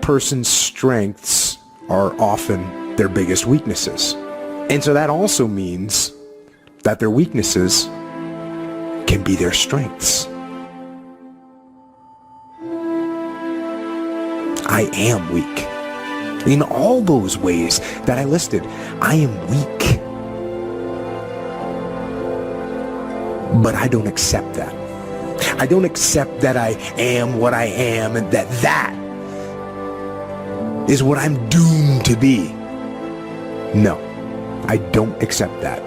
person's strengths are often their biggest weaknesses. And so that also means that their weaknesses can be their strengths. I am weak. In all those ways that I listed, I am weak. But I don't accept that. I don't accept that I am what I am and that is what I'm doomed to be. No, I don't accept that.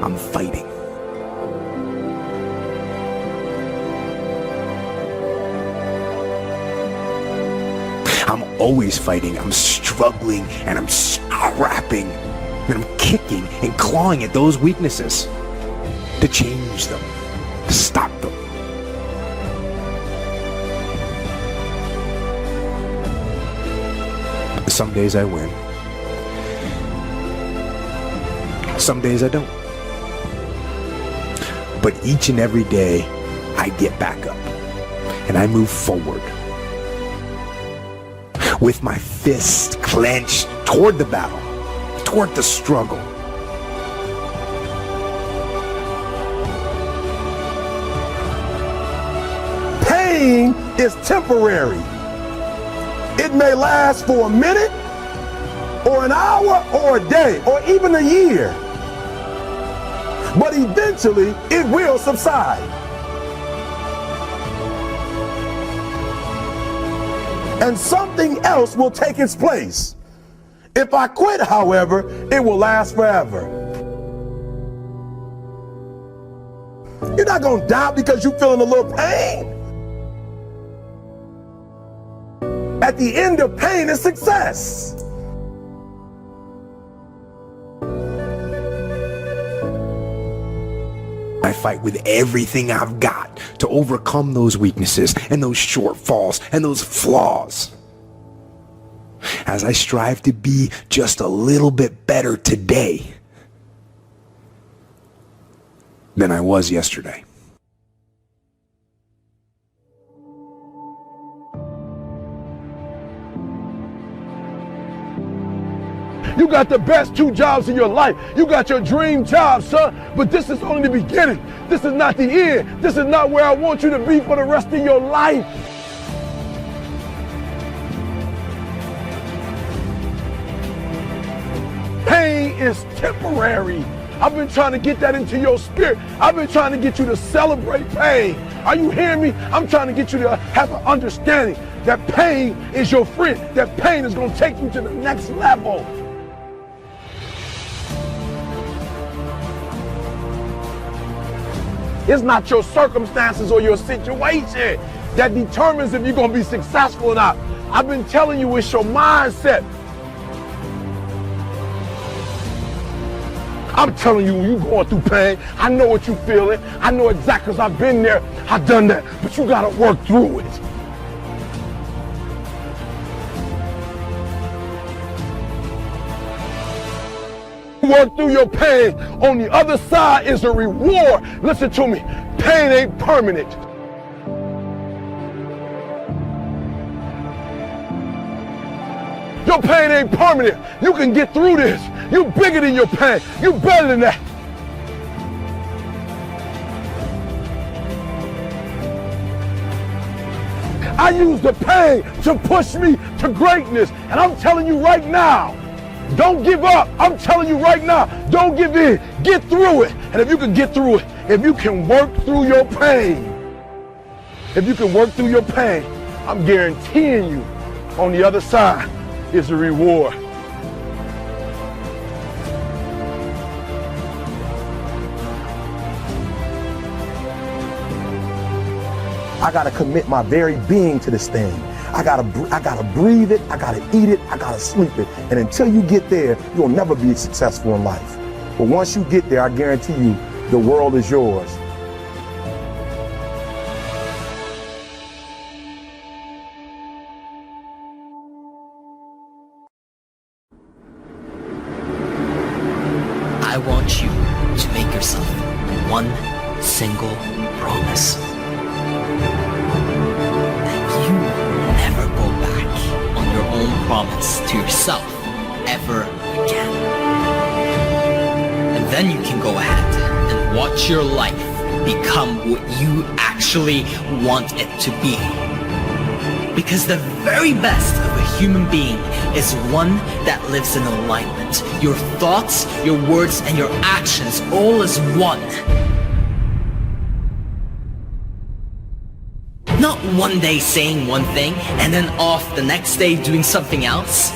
I'm fighting. I'm always fighting. I'm struggling and I'm scrapping and I'm kicking and clawing at those weaknesses to change them, to stop them. Some days I win. Some days I don't. But each and every day, I get back up and I move forward with my fists clenched toward the battle, toward the struggle. Pain is temporary. It may last for a minute, or an hour, or a day, or even a year. But eventually, it will subside. And something else will take its place. If I quit, however, it will last forever. You're not going to die because you're feeling a little pain. At the end of pain is success. I fight with everything I've got to overcome those weaknesses and those shortfalls and those flaws. As I strive to be just a little bit better today than I was yesterday. You got the best 2 jobs in your life. You got your dream job, son. But this is only the beginning. This is not the end. This is not where I want you to be for the rest of your life. Pain is temporary. I've been trying to get that into your spirit. I've been trying to get you to celebrate pain. Are you hearing me? I'm trying to get you to have an understanding that pain is your friend. That pain is going to take you to the next level. It's not your circumstances or your situation that determines if you're going to be successful or not. I've been telling you, it's your mindset. I'm telling you, when you're going through pain, I know what you're feeling. I know exactly, because I've been there. I've done that. But you got to work through it. Work through your pain. On the other side is a reward. Listen to me. Pain ain't permanent. Your pain ain't permanent. You can get through this. You bigger than your pain. You better than that. I use the pain to push me to greatness. And I'm telling you right now, don't give up. I'm telling you right now, don't give in. Get through it. And if you can get through it, if you can work through your pain, I'm guaranteeing you on the other side is a reward. I gotta commit my very being to this thing. I gotta breathe it, I gotta eat it, I gotta sleep it. And until you get there, you'll never be successful in life. But once you get there, I guarantee you, the world is yours. I want you to make yourself one single promise. That you never go back on your own own promise to yourself ever again. And then you can go ahead and watch your life become what you actually want it to be. Because the very best of a human being is one that lives in alignment. Your thoughts, your words, and your actions all as one. Not one day saying one thing and then off the next day doing something else.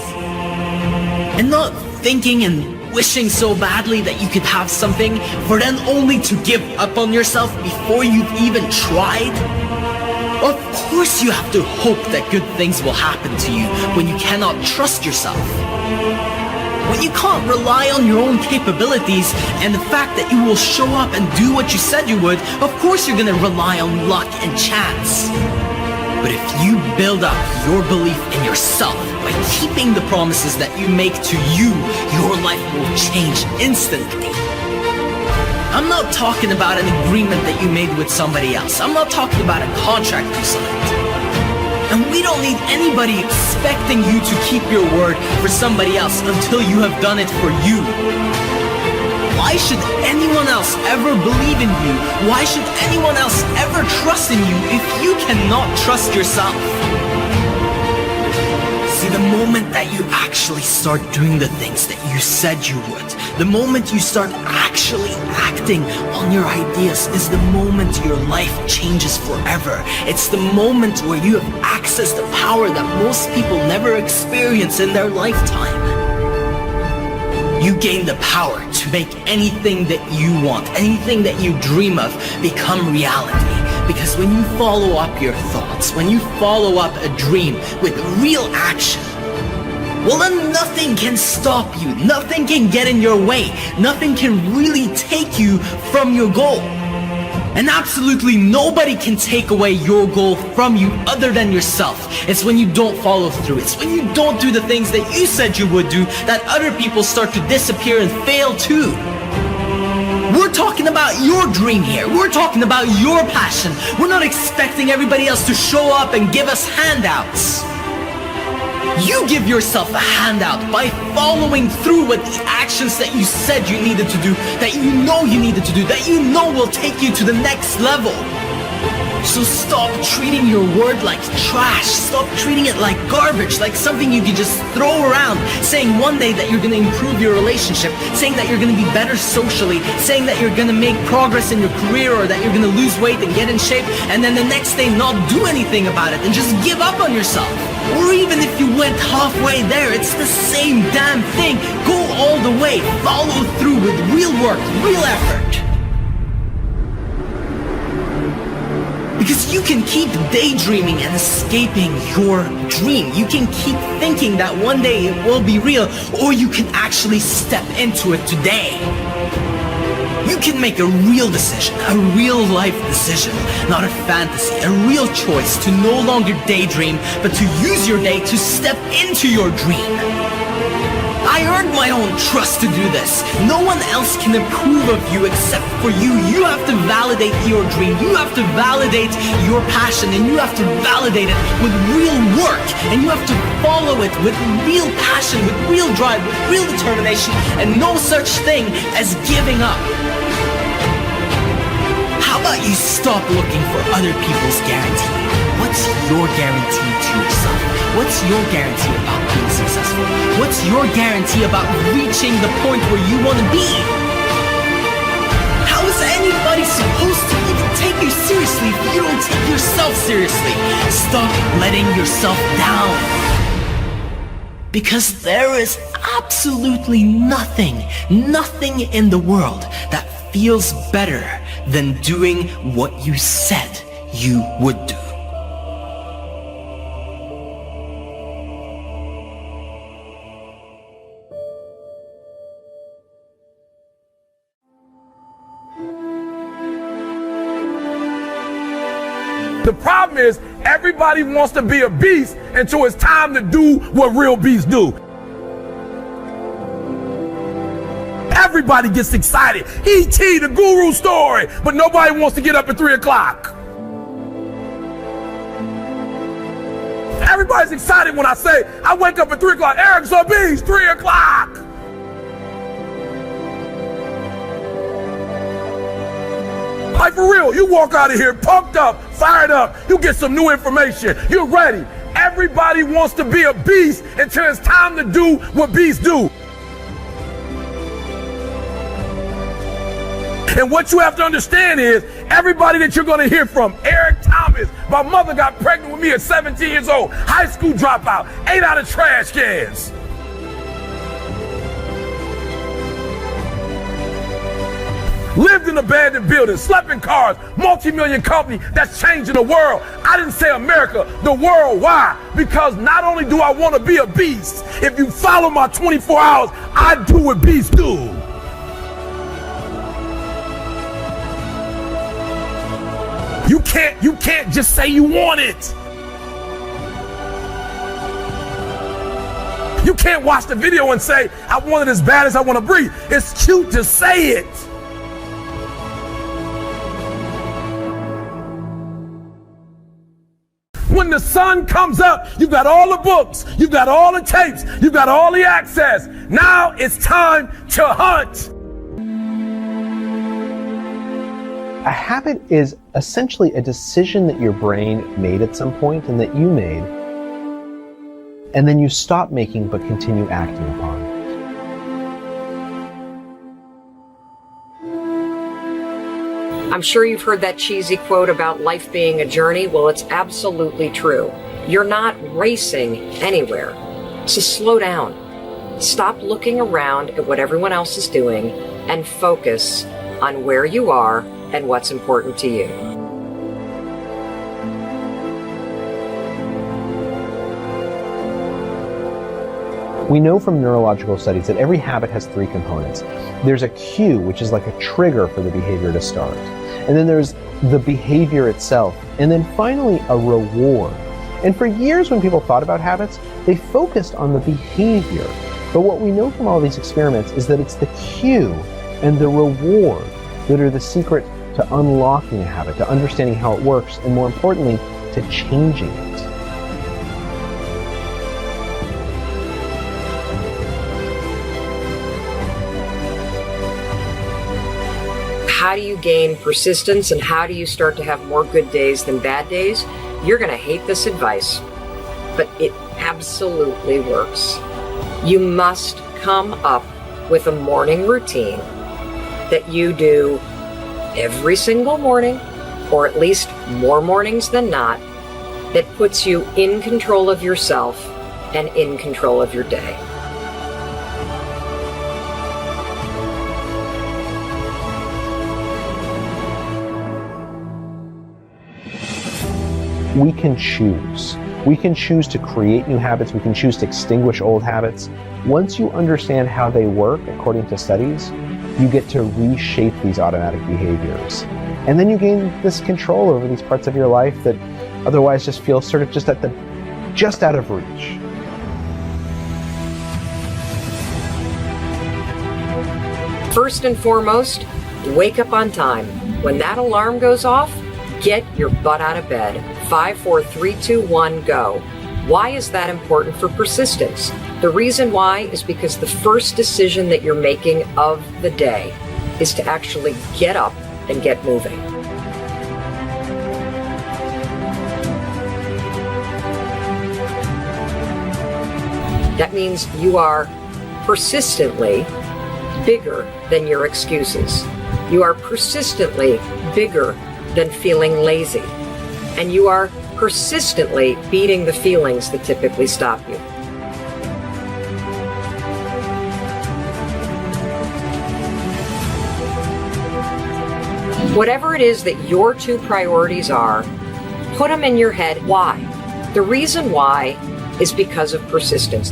And not thinking and wishing so badly that you could have something for then only to give up on yourself before you've even tried. Of course you have to hope that good things will happen to you when you cannot trust yourself. When you can't rely on your own capabilities and the fact that you will show up and do what you said you would, of course you're gonna rely on luck and chance. But if you build up your belief in yourself by keeping the promises that you make to you, your life will change instantly. I'm not talking about an agreement that you made with somebody else. I'm not talking about a contract you signed. And we don't need anybody expecting you to keep your word for somebody else until you have done it for you. Why should anyone else ever believe in you? Why should anyone else ever trust in you if you cannot trust yourself? See, the moment that you actually start doing the things that you said you would, the moment you start actually acting on your ideas is the moment your life changes forever. It's the moment where you have accessed the power that most people never experience in their lifetime. You gain the power to make anything that you want, anything that you dream of, become reality. Because when you follow up your thoughts, when you follow up a dream with real action, well then nothing can stop you, nothing can get in your way, nothing can really take you from your goal. And absolutely nobody can take away your goal from you other than yourself. It's when you don't follow through, it's when you don't do the things that you said you would do that other people start to disappear and fail too. We're talking about your dream here. We're talking about your passion. We're not expecting everybody else to show up and give us handouts. You give yourself a handout by following through with the actions that you said you needed to do, that you know you needed to do, that you know will take you to the next level. So stop treating your word like trash. Stop treating it like garbage, like something you can just throw around, saying one day that you're going to improve your relationship, saying that you're going to be better socially, saying that you're going to make progress in your career or that you're going to lose weight and get in shape, and then the next day not do anything about it and just give up on yourself. Or even if you went halfway there, it's the same damn thing. Go all the way, follow through with real work, real effort. Because you can keep daydreaming and escaping your dream. You can keep thinking that one day it will be real, or you can actually step into it today. You can make a real decision, a real life decision, not a fantasy, a real choice to no longer daydream, but to use your day to step into your dream. I earned my own trust to do this. No one else can approve of you except for you. You have to validate your dream. You have to validate your passion, and you have to validate it with real work. And you have to follow it with real passion, with real drive, with real determination, and no such thing as giving up. How about you stop looking for other people's guarantee? What's your guarantee to yourself? What's your guarantee about being successful? What's your guarantee about reaching the point where you want to be? How is anybody supposed to even take you seriously if you don't take yourself seriously? Stop letting yourself down. Because there is absolutely nothing in the world that feels better than doing what you said you would do. The problem is everybody wants to be a beast until it's time to do what real beasts do. Everybody gets excited. E.T., the guru story, but nobody wants to get up at 3 o'clock. Everybody's excited when I say I wake up at 3 o'clock. Eric's a beast, 3 o'clock. Like for real, you walk out of here pumped up, fired up, you get some new information, you're ready. Everybody wants to be a beast until it's time to do what beasts do. And what you have to understand is, everybody that you're going to hear from, Eric Thomas, my mother got pregnant with me at 17 years old, high school dropout, ate out of trash cans. Lived in abandoned buildings, slept in cars, multi-million company that's changing the world. I didn't say America, the world. Why? Because not only do I want to be a beast, if you follow my 24 hours, I do what beasts do. You can't just say you want it. You can't watch the video and say, I want it as bad as I want to breathe. It's cute to say it. When the sun comes up, you've got all the books, you've got all the tapes, you've got all the access. Now it's time to hunt. A habit is essentially a decision that your brain made at some point and that you made, and then you stop making but continue acting upon. I'm sure you've heard that cheesy quote about life being a journey. Well, it's absolutely true. You're not racing anywhere. So slow down. Stop looking around at what everyone else is doing and focus on where you are and what's important to you. We know from neurological studies that every habit has 3 components. There's a cue, which is like a trigger for the behavior to start. And then there's the behavior itself. And then finally, a reward. And for years when people thought about habits, they focused on the behavior. But what we know from all these experiments is that it's the cue and the reward that are the secret to unlocking a habit, to understanding how it works, and more importantly, to changing it. How do you gain persistence and how do you start to have more good days than bad days? You're going to hate this advice, but it absolutely works. You must come up with a morning routine that you do every single morning, or at least more mornings than not, that puts you in control of yourself and in control of your day. We can choose. We can choose to create new habits. We can choose to extinguish old habits. Once you understand how they work, according to studies, you get to reshape these automatic behaviors. And then you gain this control over these parts of your life that otherwise just feel sort of just out of reach. First and foremost, wake up on time. When that alarm goes off, get your butt out of bed. 5, 4, 3, 2, 1, go. Why is that important for persistence? The reason why is because the first decision that you're making of the day is to actually get up and get moving. That means you are persistently bigger than your excuses. You are persistently bigger than feeling lazy. And you are persistently beating the feelings that typically stop you. Whatever it is that your 2 priorities are, put them in your head. Why? The reason why is because of persistence.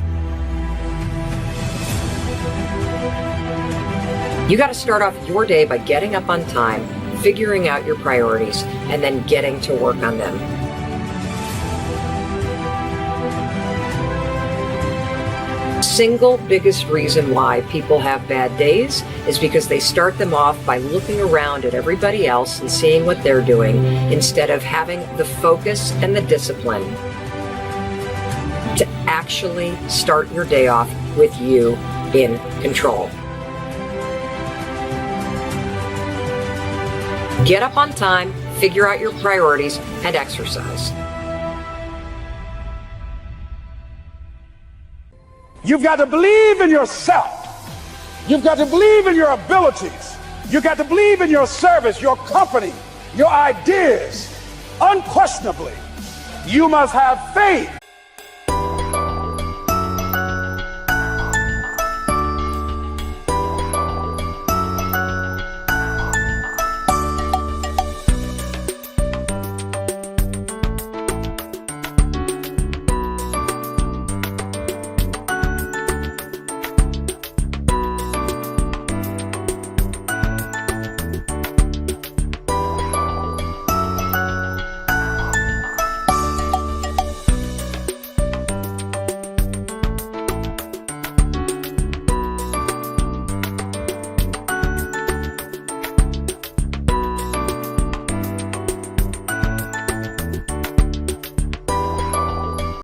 You got to start off your day by getting up on time, figuring out your priorities, and then getting to work on them. Single biggest reason why people have bad days is because they start them off by looking around at everybody else and seeing what they're doing instead of having the focus and the discipline actually start your day off with you in control. Get up on time, figure out your priorities, and exercise. You've got to believe in yourself. You've got to believe in your abilities. You've got to believe in your service, your company, your ideas. Unquestionably, you must have faith.